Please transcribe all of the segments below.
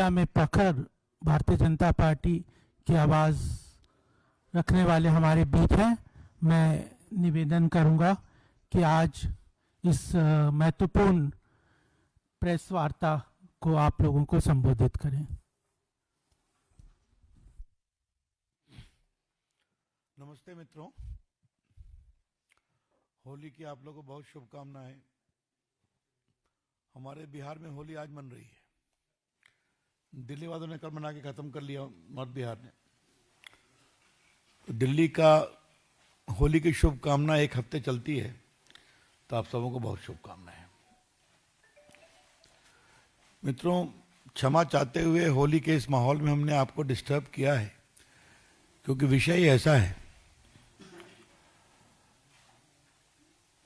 Media में प्रखर Bharatiya Janata party की आवाज़ रखने वाले हमारे बीच हैं। मैं निवेदन करूंगा कि आज इस महत्वपूर्ण प्रेस वार्ता को आप लोगों को संबोधित करें। नमस्ते मित्रों, होली की आप लोगों को बहुत शुभकामनाएं। हमारे बिहार में होली आज मन रही है। दिल्ली वालों ने कल मना के खत्म कर लिया, नॉर्थ बिहार ने। तो दिल्ली का होली की शुभकामना एक हफ्ते चलती है, तो आप सबों को बहुत शुभकामनाएं। मित्रों, क्षमा चाहते हुए होली के इस माहौल में हमने आपको डिस्टर्ब किया है, क्योंकि विषय ही ऐसा है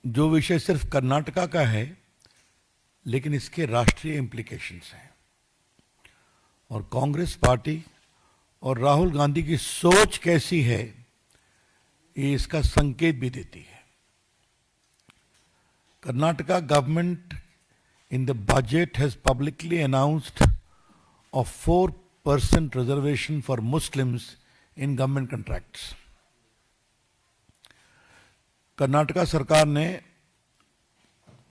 जो विषय सिर्फ कर्नाटका का है, लेकिन इसके राष्ट्रीय इम्प्लीकेशंस हैं। और कांग्रेस पार्टी और राहुल गांधी की सोच कैसी है, ये इसका संकेत भी देती है। Karnataka government in the budget has publicly announced a 4% reservation for Muslims in government contracts. Karnataka सरकार ने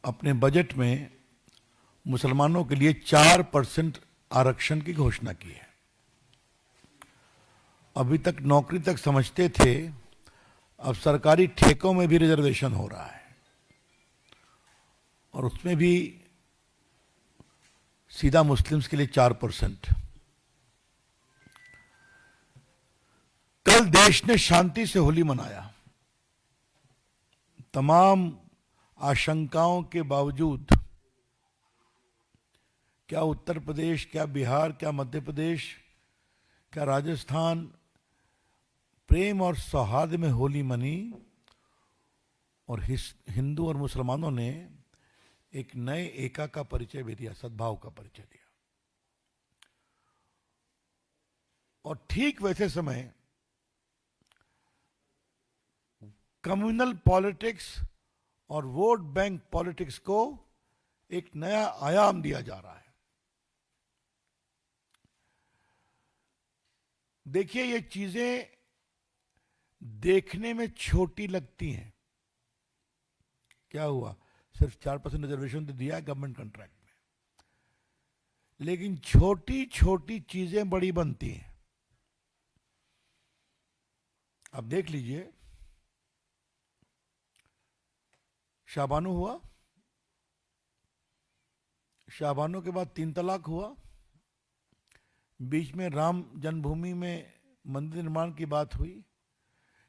अपने बजट में मुसलमानों के लिए 4% आरक्षण की घोषणा की है। अभी तक नौकरी तक समझते थे, अब सरकारी ठेकों में भी रिजर्वेशन हो रहा है, और उसमें भी सीधा मुस्लिम्स के लिए 4%। कल देश ने शांति से होली मनाया। तमाम आशंकाओं के बावजूद, क्या उत्तर प्रदेश, क्या बिहार, क्या मध्य प्रदेश, क्या राजस्थान प्रेम और सौहार्द में होली मनी, और हिंदू और मुसलमानों ने एक नए एका का परिचय भी दिया, सद्भाव का परिचय दिया। और ठीक वैसे समय कम्युनल पॉलिटिक्स और वोट बैंक पॉलिटिक्स को एक नया आयाम दिया जा रहा है। देखिए, ये चीजें देखने में छोटी लगती हैं। क्या हुआ? सिर्फ 4% रिजर्वेशन तो दिया है गवर्नमेंट कॉन्ट्रैक्ट में, लेकिन छोटी छोटी चीजें बड़ी बनती हैं। अब देख लीजिए, शाबानो हुआ, शाबानो के बाद 3 तलाक हुआ, बीच में राम जन्मभूमि में मंदिर निर्माण की बात हुई।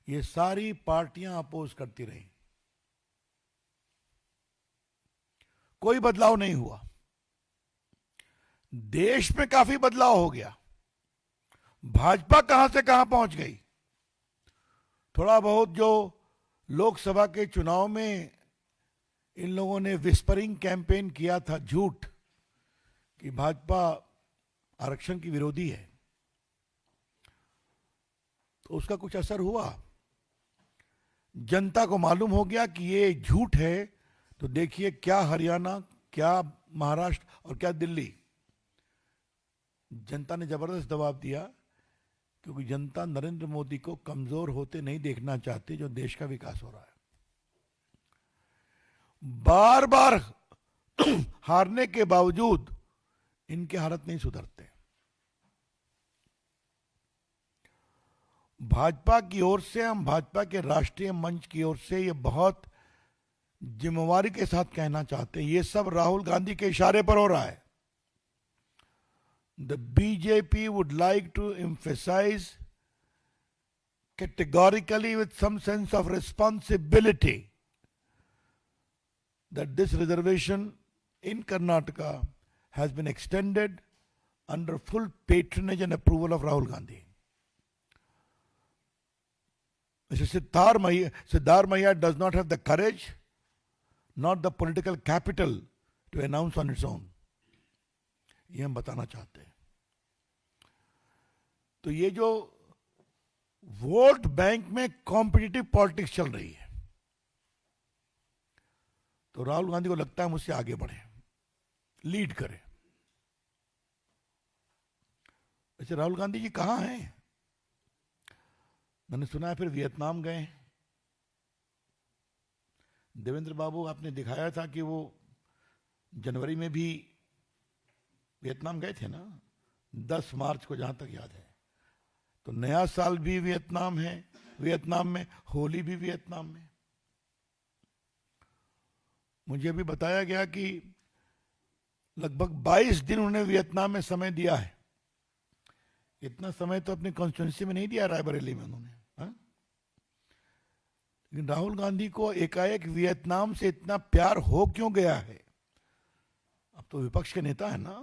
ये सारी पार्टियां अपोज करती रही, कोई बदलाव नहीं हुआ। देश में काफी बदलाव हो गया। भाजपा कहां से कहां पहुंच गई। थोड़ा बहुत जो लोकसभा के चुनाव में इन लोगों ने विस्परिंग कैंपेन किया था, झूठ, कि भाजपा आरक्षण की विरोधी है, तो उसका कुछ असर हुआ। जनता को मालूम हो गया कि ये झूठ है। तो देखिए, क्या हरियाणा, क्या महाराष्ट्र और क्या दिल्ली, जनता ने जबरदस्त दबाव दिया, क्योंकि जनता नरेंद्र मोदी को कमजोर होते नहीं देखना चाहती, जो देश का विकास हो रहा है। बार बार हारने के बावजूद इनके हालत नहीं सुधरते। भाजपा की ओर से, हम भाजपा के राष्ट्रीय मंच की ओर से ये बहुत जिम्मेवारी के साथ कहना चाहते हैं, ये सब राहुल गांधी के इशारे पर हो रहा है। The BJP would like to emphasise categorically with some sense of responsibility that this reservation in Karnataka has been extended under full patronage and approval of Rahul Gandhi. Mr. Siddhar Maiya does not have the courage, not the political capital to announce on its own. ये हम बताना चाहते हैं। तो ये जो vote bank में competitive politics चल रही है, तो राहुल गांधी को लगता है मुझसे आगे बढ़े, लीड करे। वैसे राहुल गांधी जी कहाँ हैं? मैंने सुना है फिर वियतनाम गए। देवेंद्र बाबू, आपने दिखाया था कि वो जनवरी में भी वियतनाम गए थे ना, 10 मार्च को, जहां तक याद है। तो नया साल भी वियतनाम है, वियतनाम में होली भी वियतनाम में। मुझे अभी बताया गया कि लगभग 22 दिन उन्होंने वियतनाम में समय दिया है। इतना समय तो अपनी कॉन्स्टिट्यूंसी में नहीं दिया रायबरेली में उन्होंने, हाँ? लेकिन राहुल गांधी को एकाएक वियतनाम से इतना प्यार हो क्यों गया है? अब तो विपक्ष के नेता है ना,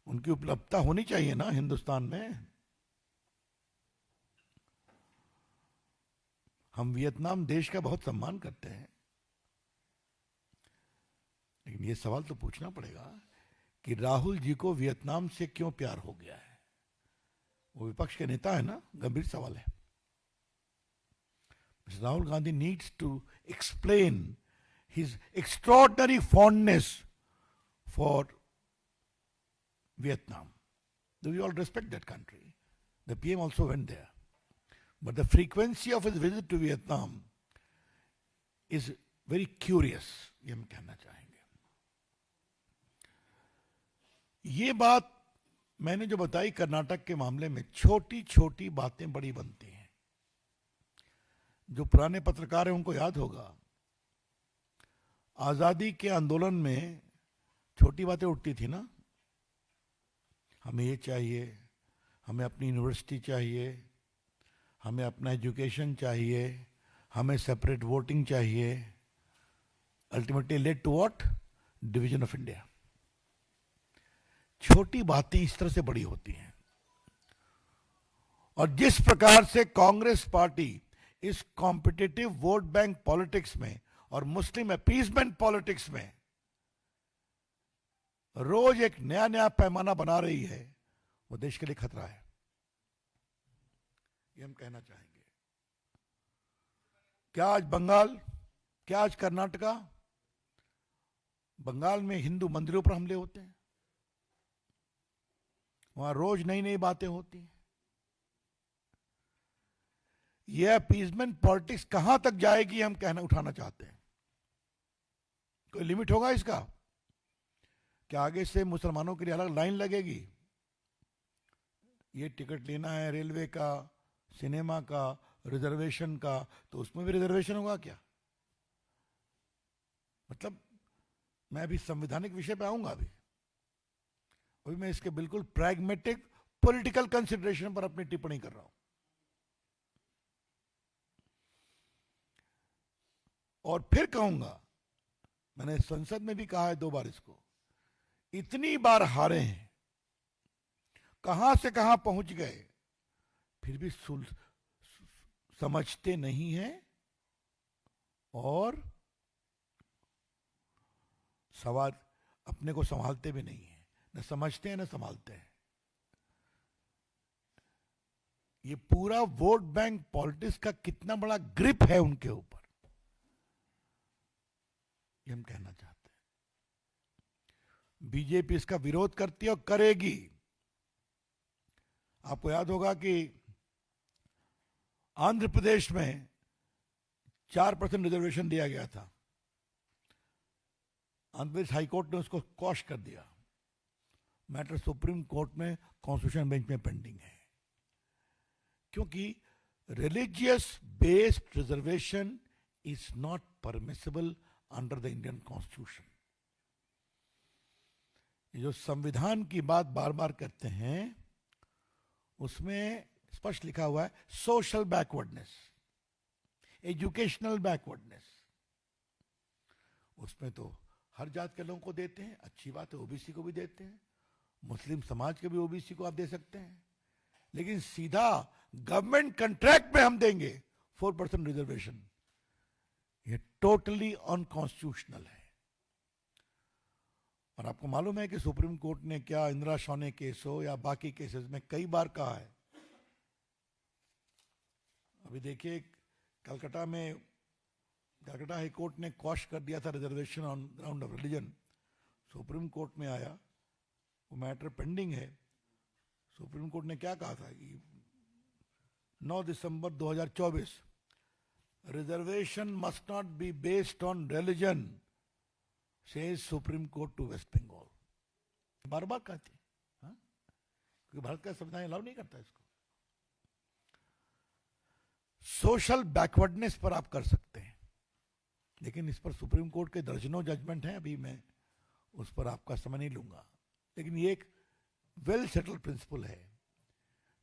उनकी उपलब्धता होनी चाहिए ना हिंदुस्तान में। हम वियतनाम देश का बहुत सम्मान करते हैं, लेकिन ये सवाल तो पूछना पड़ेगा कि राहुल जी को वियतनाम से क्यों प्यार हो गया है? वो विपक्ष के नेता है ना, गंभीर सवाल है। Rahul Gandhi needs to explain his extraordinary fondness for Vietnam. We all respect that country. The PM also went there. But the frequency of his visit to Vietnam is very curious, ये हम कहना चाहेंगे। ये बात मैंने जो बताई कर्नाटक के मामले में, छोटी छोटी बातें बड़ी बनती हैं। जो पुराने पत्रकार हैं उनको याद होगा, आजादी के आंदोलन में छोटी बातें उठती थी ना, हमें ये चाहिए, हमें अपनी यूनिवर्सिटी चाहिए, हमें अपना एजुकेशन चाहिए, हमें सेपरेट वोटिंग चाहिए। Ultimately led to what? Division of India. छोटी बातें इस तरह से बड़ी होती हैं। और जिस प्रकार से कांग्रेस पार्टी इस कॉम्पिटिटिव वोट बैंक पॉलिटिक्स में और मुस्लिम अपीसमेंट पॉलिटिक्स में रोज एक नया नया पैमाना बना रही है, वो देश के लिए खतरा है, ये हम कहना चाहेंगे। क्या आज बंगाल, क्या आज कर्नाटका, बंगाल में हिंदू मंदिरों पर हमले होते हैं, वहां रोज नई नई बातें होती हैं। यह अपीजमेंट पॉलिटिक्स कहां तक जाएगी हम कहना उठाना चाहते हैं। कोई लिमिट होगा इसका? क्या आगे से मुसलमानों के लिए अलग लाइन लगेगी? ये टिकट लेना है रेलवे का, सिनेमा का, रिजर्वेशन का, तो उसमें भी रिजर्वेशन होगा क्या? मतलब मैं अभी संवैधानिक विषय पे आऊंगा, अभी मैं इसके बिल्कुल प्रैग्मेटिक पॉलिटिकल कंसिडरेशन पर अपनी टिप्पणी कर रहा हूं। और फिर कहूंगा, मैंने संसद में भी कहा है 2 बार इसको, इतनी बार हारे हैं, कहां से कहां पहुंच गए, फिर भी समझते नहीं हैं और सवाल अपने को संभालते भी नहीं है। न समझते हैं न संभालते हैं। ये पूरा वोट बैंक पॉलिटिक्स का कितना बड़ा ग्रिप है उनके ऊपर, ये हम कहना चाहते हैं। बीजेपी इसका विरोध करती है और करेगी। आपको याद होगा कि आंध्र प्रदेश में 4% रिजर्वेशन दिया गया था, आंध्र प्रदेश हाईकोर्ट ने उसको क्वॉश कर दिया। मैटर सुप्रीम कोर्ट में कॉन्स्टिट्यूशन बेंच में पेंडिंग है, क्योंकि religious based reservation is not permissible under the Indian constitution. ये जो संविधान की बात बार बार करते हैं, उसमें स्पष्ट लिखा हुआ है सोशल बैकवर्डनेस, एजुकेशनल बैकवर्डनेस। उसमें तो हर जात के लोगों को देते हैं, अच्छी बात है, ओबीसी को भी देते हैं, मुस्लिम समाज के भी ओबीसी को आप दे सकते हैं, लेकिन सीधा गवर्नमेंट कंट्रैक्ट में हम देंगे 4% रिजर्वेशन, ये टोटली अनकॉन्स्टिट्यूशनल है। और आपको मालूम है कि सुप्रीम कोर्ट ने क्या इंदिरा शौने केस हो या बाकी केसेस में कई बार कहा है। अभी देखिए, कलकत्ता हाई कोर्ट ने क्वॉश कर दिया था reservation on ground of religion, supreme court में आया, वो मैटर पेंडिंग है, सुप्रीम कोर्ट ने क्या कहा था कि 9 दिसंबर 2024, reservation must not be based on religion, says supreme court to West Bengal. बार बार कहते हैं, हाँ? क्योंकि भारत का संविधान अलाउ नहीं करता इसको। सोशल बैकवर्डनेस पर आप कर सकते हैं, लेकिन इस पर सुप्रीम कोर्ट के दर्जनों जजमेंट हैं, अभी मैं उस पर आपका समय नहीं लूंगा। लेकिन ये एक वेल सेटल्ड प्रिंसिपल है,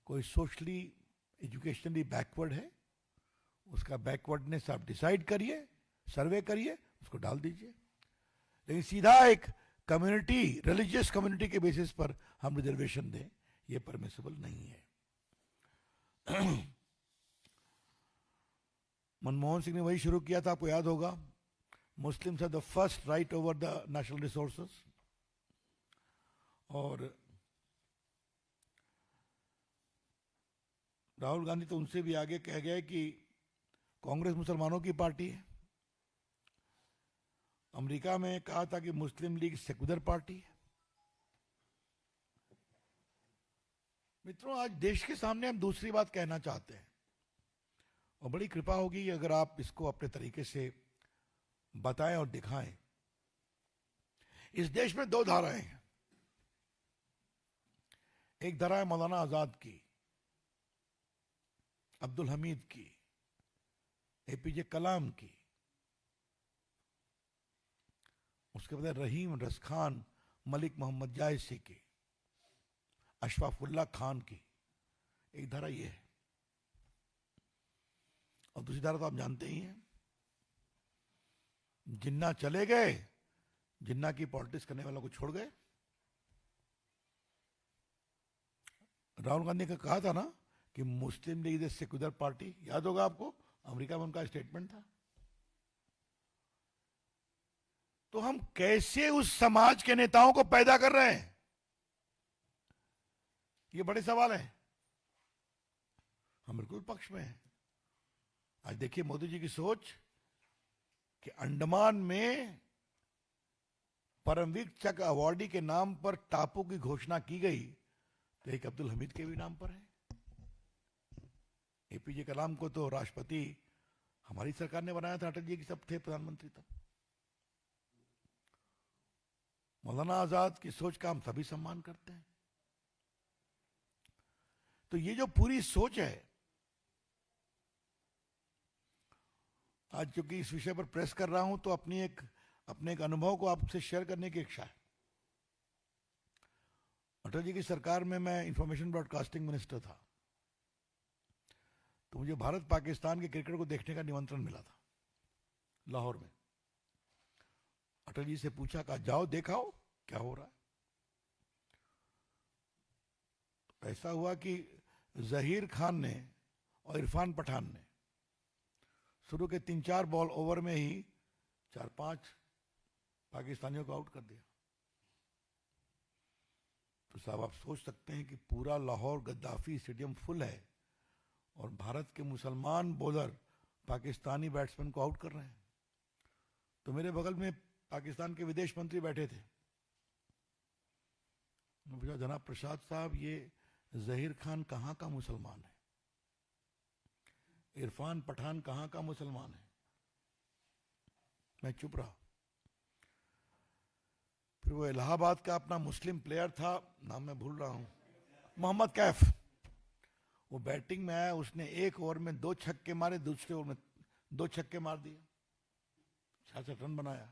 कोई सोशली एजुकेशनली बैकवर्ड है, उसका बैकवर्डनेस आप डिसाइड करिए, सर्वे करिए, उसको डाल दीजिए। लेकिन सीधा एक कम्युनिटी, रिलीजियस कम्युनिटी के बेसिस पर हम रिजर्वेशन दें, ये परमिसिबल नहीं है। मनमोहन सिंह ने वही शुरू किया था, आपको याद होगा, Muslims have the first right over the national resources. और राहुल गांधी तो उनसे भी आगे कह गए कि कांग्रेस मुसलमानों की पार्टी है। अमेरिका में कहा था कि मुस्लिम लीग सेक्युलर पार्टी है। मित्रों, आज देश के सामने हम दूसरी बात कहना चाहते हैं, और बड़ी कृपा होगी अगर आप इसको अपने तरीके से बताएं और दिखाएं। इस देश में दो धाराएं हैं। एक धारा है मौलाना आजाद की, अब्दुल हमीद की, एपीजे कलाम की, उसके बाद रहीम रसखान, मलिक मोहम्मद जायसी की, अशफाकुल्ला खान की। एक धारा ये है, और दूसरी धारा तो आप जानते ही हैं, जिन्ना चले गए, जिन्ना की पॉलिटिक्स करने वालों को छोड़ गए। राहुल गांधी का कहा था ना कि मुस्लिम लीग इज सेक्युलर पार्टी, याद होगा आपको, अमेरिका में उनका स्टेटमेंट था। तो हम कैसे उस समाज के नेताओं को पैदा कर रहे हैं, ये बड़े सवाल है। हम बिल्कुल पक्ष में हैं। आज देखिए मोदी जी की सोच कि अंडमान में परमवीर चक्र अवार्डी के नाम पर टापू की घोषणा की गई, तो एक अब्दुल हमीद के भी नाम पर है। एपीजे कलाम को तो राष्ट्रपति हमारी सरकार ने बनाया था, अटल जी की सब थे प्रधानमंत्री तब। मौलाना आजाद की सोच का हम सभी सम्मान करते हैं। तो ये जो पूरी सोच है, आज क्योंकि इस विषय पर प्रेस कर रहा हूं, तो अपने एक अनुभव को आपसे शेयर करने की इच्छा है। अटल जी की सरकार में मैं इंफॉर्मेशन ब्रॉडकास्टिंग मिनिस्टर था, तो मुझे भारत पाकिस्तान के क्रिकेट को देखने का निमंत्रण मिला था लाहौर में। अटल जी से पूछा, कहा जाओ देखाओ क्या हो रहा है। तो ऐसा हुआ कि जहीर खान ने और इरफान पठान ने शुरू के 3-4 बॉल ओवर में ही 4-5 पाकिस्तानियों को आउट कर दिया। तो साहब आप सोच सकते हैं कि पूरा लाहौर गद्दाफी स्टेडियम फुल है और भारत के मुसलमान बॉलर पाकिस्तानी बैट्समैन को आउट कर रहे हैं। तो मेरे बगल में पाकिस्तान के विदेश मंत्री बैठे थे। मैं पूछा, जनाब प्रसाद साहब, ये जहीर खान कहां का मुसलमान है, इरफान पठान कहां का मुसलमान है? मैं चुप रहा। फिर वो इलाहाबाद का अपना मुस्लिम प्लेयर था, नाम मैं भूल रहा हूं, मोहम्मद कैफ, वो बैटिंग में आया, उसने एक ओवर में 2 छक्के मारे, दूसरे ओवर में 2 छक्के मार दिए, 66 रन बनाया।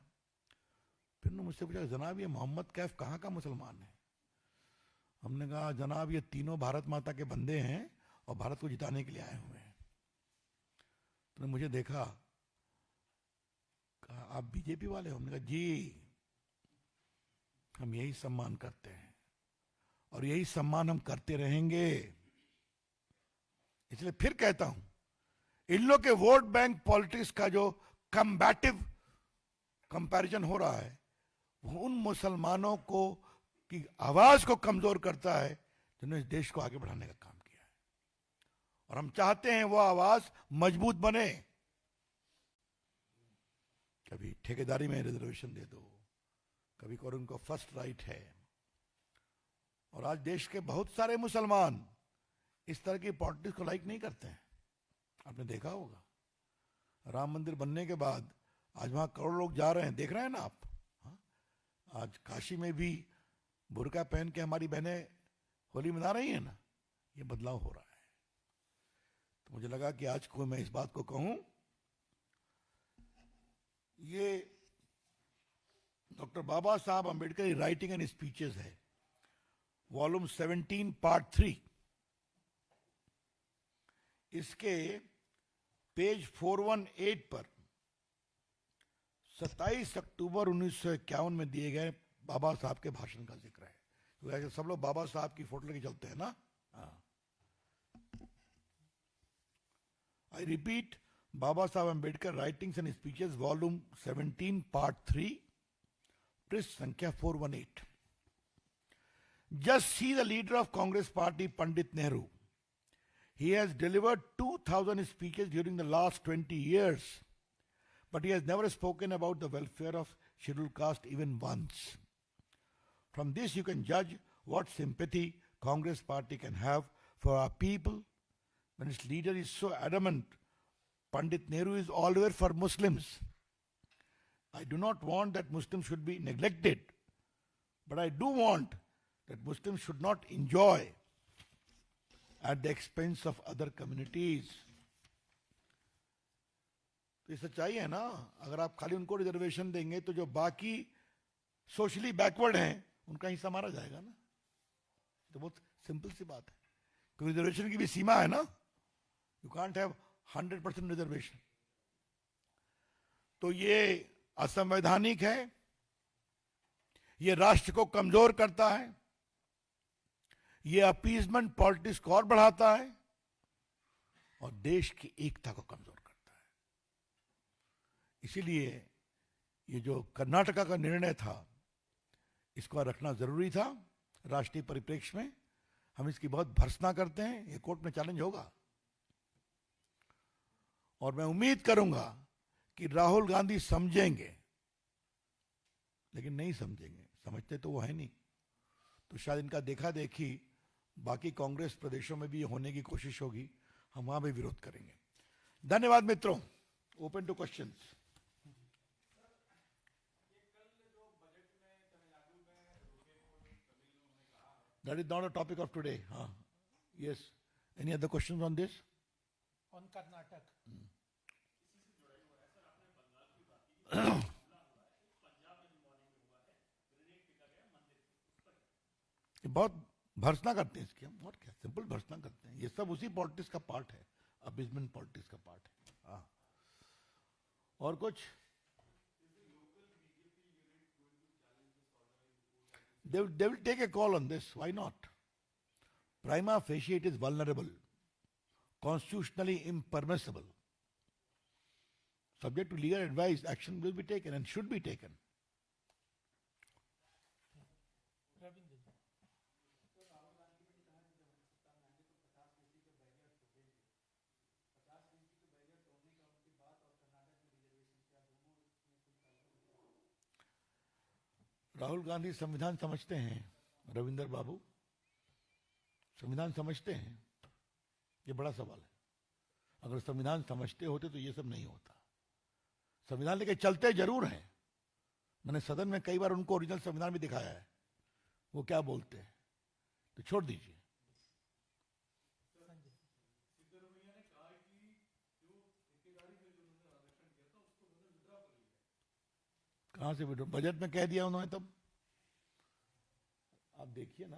फिर उन्होंने मुझसे पूछा, जनाब ये मोहम्मद कैफ कहां का मुसलमान है? हमने कहा, जनाब ये तीनों भारत माता के बंदे हैं और भारत को जिताने के लिए आए हुए हैं। तो मुझे देखा, कहा आप बीजेपी वाले हो? हमने कहा जी, हम यही सम्मान करते हैं और यही सम्मान हम करते रहेंगे। इसलिए फिर कहता हूं, इन लोग के वोट बैंक पॉलिटिक्स का जो कम्बैटिव कंपैरिजन हो रहा है, वो उन मुसलमानों को की आवाज को कमजोर करता है जिन्होंने इस देश को आगे बढ़ाने का काम किया है। और हम चाहते हैं वो आवाज मजबूत बने। कभी ठेकेदारी में रिजर्वेशन दे दो, कभी और उनको फर्स्ट राइट है, और आज देश के बहुत सारे मुसलमान इस तरह की पॉलिटिक्स को लाइक नहीं करते हैं। आपने देखा होगा, राम मंदिर बनने के बाद आज वहां करोड़ों लोग जा रहे हैं, देख रहे हैं ना आप। हाँ? आज काशी में भी बुर्का पहन के हमारी बहनें होली मना रही हैं ना, ये बदलाव हो रहा है। तो मुझे लगा कि आज को मैं इस बात को कहूं। ये डॉक्टर बाबा साहब अंबेडकर की राइटिंग एंड स्पीचेस है, वॉल्यूम 17 पार्ट 3। इसके पेज 418 पर 27 अक्टूबर 1951 में दिए गए बाबा साहब के भाषण का जिक्र है। तो ऐसे सब लोग बाबा साहब की फोटो लेके चलते हैं ना। आई रिपीट, बाबा साहब Ambedkar writings and speeches volume 17 part 3, पृष्ठ संख्या 418। Just see the leader of Congress party, Pandit Nehru. He has delivered 2,000 speeches during the last 20 years, but he has never spoken about the welfare of scheduled caste even once. From this you can judge what sympathy Congress party can have for our people when its leader is so adamant. Pandit Nehru is always for Muslims. I do not want that Muslims should be neglected, but I do want that Muslims should not enjoy at the expense of other communities. तो ये सच्चाई है ना। अगर आप खाली उनको reservation देंगे तो जो बाकी सोशली बैकवर्ड हैं उनका हिस्सा मारा जाएगा ना। तो बहुत सिंपल सी बात है, क्योंकि रिजर्वेशन की भी सीमा है ना। You can't have 100% reservation. तो ये असंवैधानिक है, ये राष्ट्र को कमजोर करता है, ये अपीजमेंट पॉलिटिक्स को और बढ़ाता है और देश की एकता को कमजोर करता है। इसीलिए ये जो कर्नाटका का निर्णय था, इसको रखना जरूरी था राष्ट्रीय परिप्रेक्ष्य में। हम इसकी बहुत भर्त्सना करते हैं, ये कोर्ट में चैलेंज होगा और मैं उम्मीद करूंगा कि राहुल गांधी समझेंगे, लेकिन नहीं समझेंगे। समझते तो वो है नहीं, तो शायद इनका देखा देखी बाकी कांग्रेस प्रदेशों में भी होने की कोशिश होगी, हम वहां भी विरोध करेंगे। धन्यवाद मित्रों। Open to questions. That is not a topic of today. हाँ, yes, any other questions on this? On Karnataka बहुत भर्त्सना करते हैं इसकी, हम और क्या, सिंपल भर्त्सना करते हैं। ये सब उसी पॉलिटिक्स का पार्ट है, अपीजमेंट पॉलिटिक्स का पार्ट है। हाँ, और कुछ? They will take a call on this. Why not? Prima facie it is vulnerable, constitutionally impermissible. Subject to legal advice, action will be taken and should be taken. Rahul Gandhi संविधान समझते हैं, रविंदर बाबू, संविधान समझते हैं? ये बड़ा सवाल है। अगर संविधान समझते होते तो ये सब नहीं होता। संविधान लेके चलते जरूर हैं, मैंने सदन में कई बार उनको ओरिजिनल संविधान भी दिखाया है, वो क्या बोलते हैं, तो छोड़ दीजिए। कहां से विड्रॉ? बजट में कह दिया उन्होंने तब। आप देखिए ना,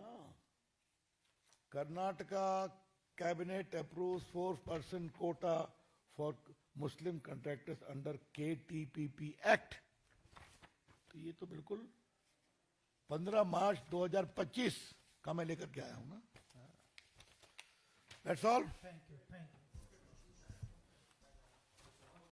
Karnataka cabinet approves 4% Kota for Muslim contractors under KTPP act. तो ये तो बिल्कुल 15 मार्च 2025 का मैं लेकर के आया हूं ना। That's all. Thank you.